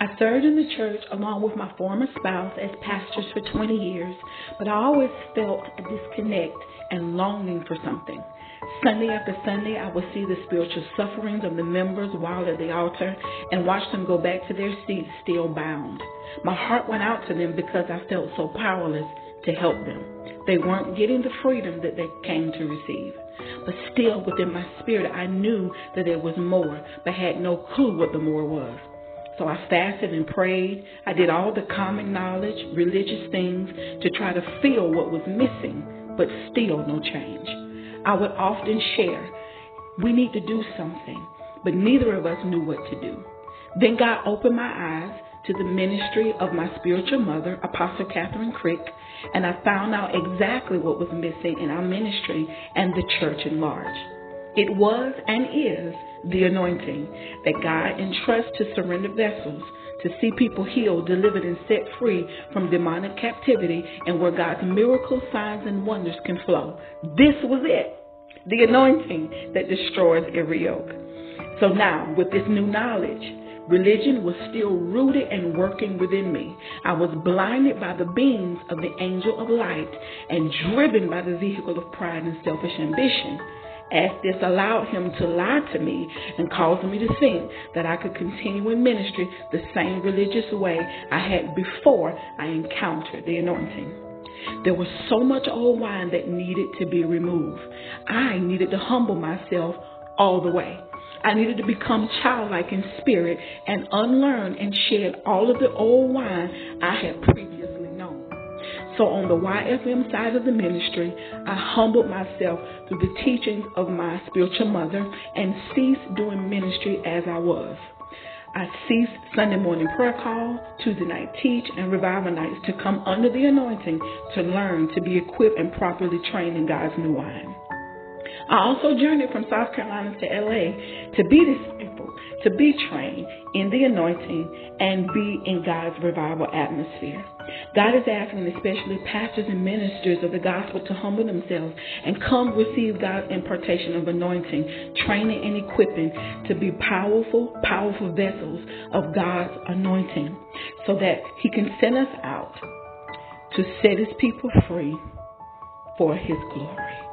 I served in the church along with my former spouse as pastors for 20 years, but I always felt a disconnect and longing for something. Sunday after Sunday, I would see the spiritual sufferings of the members while at the altar and watch them go back to their seats still bound. My heart went out to them because I felt so powerless to help them. They weren't getting the freedom that they came to receive. But still within my spirit, I knew that there was more, but had no clue what the more was. So I fasted and prayed. I did all the common knowledge, religious things to try to feel what was missing, but still no change. I would often share, we need to do something, but neither of us knew what to do. Then God opened my eyes to the ministry of my spiritual mother, Apostle Catherine Crick, and I found out exactly what was missing in our ministry and the church at large. It was and is the anointing that God entrusts to surrendered vessels to see people healed, delivered, and set free from demonic captivity, and where God's miracles, signs, and wonders can flow. This was it, the anointing that destroys every yoke. So now, with this new knowledge, religion was still rooted and working within me. I was blinded by the beams of the angel of light and driven by the vehicle of pride and selfish ambition. As this allowed him to lie to me and caused me to think that I could continue in ministry the same religious way I had before I encountered the anointing. There was so much old wine that needed to be removed. I needed to humble myself all the way. I needed to become childlike in spirit and unlearn and shed all of the old wine I had previously known. So on the YFM side of the ministry, I humbled myself through the teachings of my spiritual mother and ceased doing ministry as I was. I ceased Sunday morning prayer call, Tuesday night teach, and revival nights to come under the anointing to learn to be equipped and properly trained in God's new wine. I also journeyed from South Carolina to LA to be discipled, to be trained in the anointing and be in God's revival atmosphere. God is asking especially pastors and ministers of the gospel to humble themselves and come receive God's impartation of anointing, training and equipping to be powerful vessels of God's anointing so that he can send us out to set his people free for his glory.